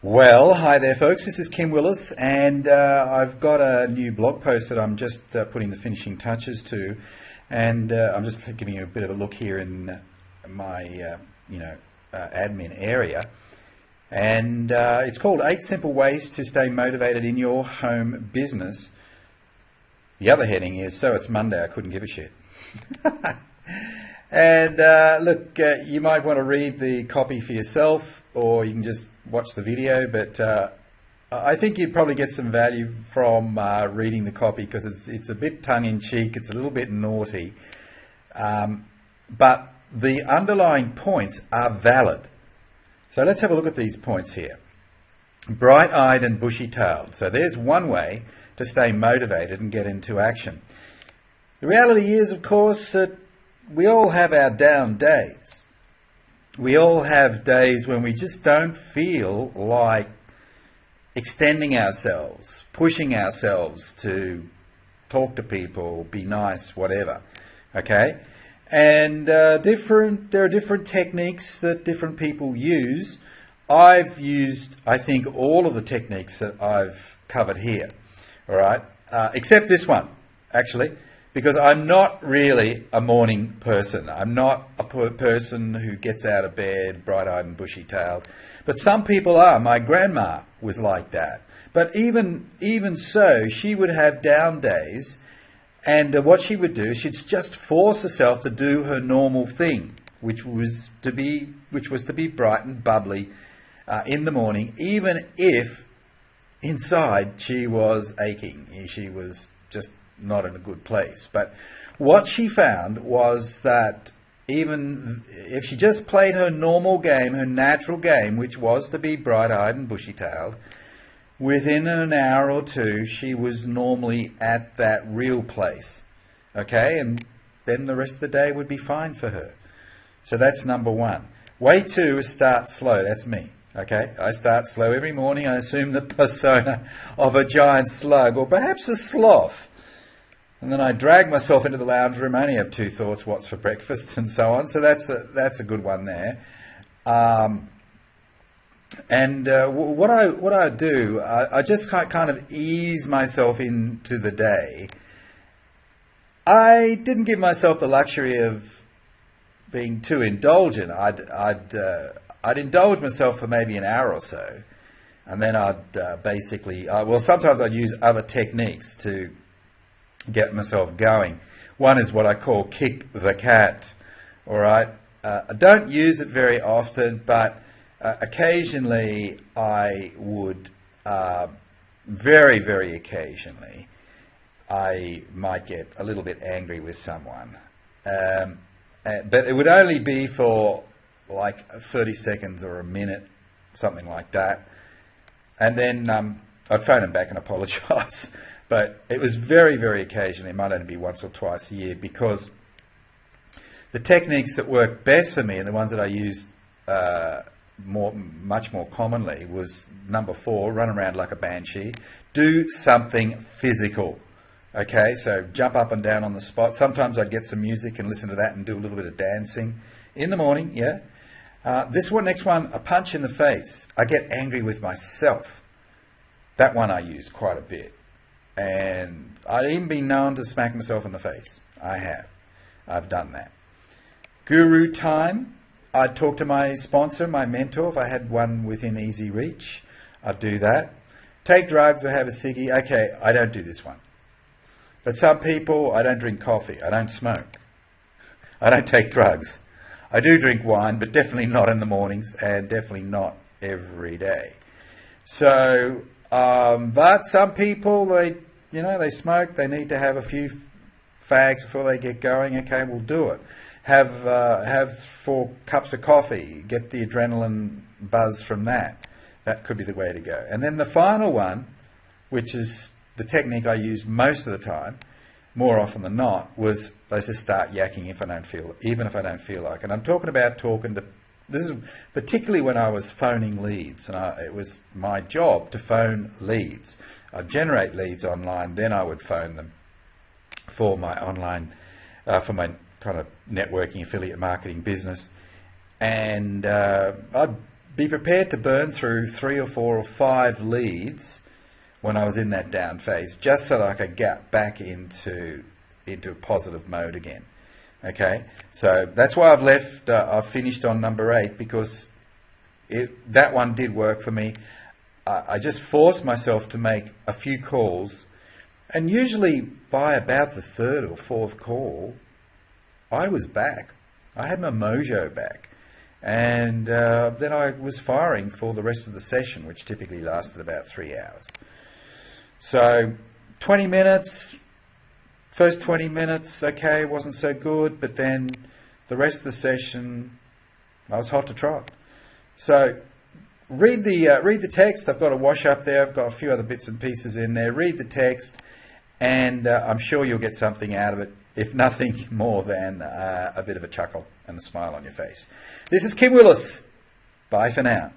Well, hi there, folks. This is Kim Willis, and I've got a new blog post that I'm just putting the finishing touches to, and I'm just giving you a bit of a look here in my, admin area, and it's called 8 Simple Ways to Stay Motivated in Your Home Business. The other heading is, so it's Monday, I couldn't give a shit. And look, you might want to read the copy for yourself, or you can just watch the video, but I think you'd probably get some value from reading the copy, because it's a bit tongue-in-cheek, it's a little bit naughty, but the underlying points are valid. So let's have a look at these points here. Bright-eyed and bushy-tailed. So there's one way to stay motivated and get into action. The reality is, of course, that we all have our down days. We all have days when we just don't feel like extending ourselves, pushing ourselves to talk to people, be nice, whatever. Okay? And there are different techniques that different people use. I've used, I think, all of the techniques that I've covered here. All right? Except this one, actually. Because I'm not really a morning person. I'm not a person who gets out of bed bright-eyed and bushy-tailed. But some people are. My grandma was like that. But even so, she would have down days, and what she would do, she'd just force herself to do her normal thing, which was to be bright and bubbly in the morning, even if inside she was aching. She was just not in a good place. But what she found was that even if she just played her normal game, her natural game, which was to be bright-eyed and bushy-tailed, within an hour or two she was normally at that real place. Okay? And then the rest of the day would be fine for her. So that's number one. Way two is start slow. That's me. Okay? I start slow every morning. I assume the persona of a giant slug, or perhaps a sloth. And then I drag myself into the lounge room. I only have 2 thoughts: what's for breakfast, and so on. So that's a good one there. What I do, I just kind of ease myself into the day. I didn't give myself the luxury of being too indulgent. I'd indulge myself for maybe an hour or so, and then I'd basically, sometimes I'd use other techniques to get myself going. One is what I call kick the cat. All right, I don't use it very often, but occasionally I would, very, very occasionally, I might get a little bit angry with someone, but it would only be for like 30 seconds or a minute, something like that, and then I'd phone them back and apologise. But it was very, very occasionally. It might only be once or twice a year, because the techniques that worked best for me, and the ones that I used much more commonly, was number 4, run around like a banshee. Do something physical. Okay, so jump up and down on the spot. Sometimes I'd get some music and listen to that and do a little bit of dancing in the morning, yeah. Next one, a punch in the face. I get angry with myself. That one I use quite a bit. And I've even been known to smack myself in the face. I've done that. Guru time. I'd talk to my sponsor, my mentor, if I had one within easy reach. I'd do that. Take drugs or have a ciggy. Okay, I don't do this one. But some people, I don't drink coffee. I don't smoke. I don't take drugs. I do drink wine, but definitely not in the mornings, and definitely not every day. So, but some people, they smoke. They need to have a few fags before they get going. Okay, we'll do it. Have 4 cups of coffee. Get the adrenaline buzz from that. That could be the way to go. And then the final one, which is the technique I use most of the time, more often than not, was let's just start yakking even if I don't feel like it. And I'm talking about this is particularly when I was phoning leads, and it was my job to phone leads. I'd generate leads online, then I would phone them for my online, for my kind of networking affiliate marketing business. And I'd be prepared to burn through 3 or 4 or 5 leads when I was in that down phase, just so that I could get back into a positive mode again. Okay, so that's why I've finished on number 8, because that one did work for me. I just forced myself to make a few calls, and usually by about the 3rd or 4th call, I was back. I had my mojo back. And then I was firing for the rest of the session, which typically lasted about 3 hours. So 20 minutes, first 20 minutes, okay, wasn't so good, but then the rest of the session, I was hot to trot. So read the text. I've got a wash up there. I've got a few other bits and pieces in there. Read the text, and I'm sure you'll get something out of it, if nothing more than a bit of a chuckle and a smile on your face. This is Kim Willis. Bye for now.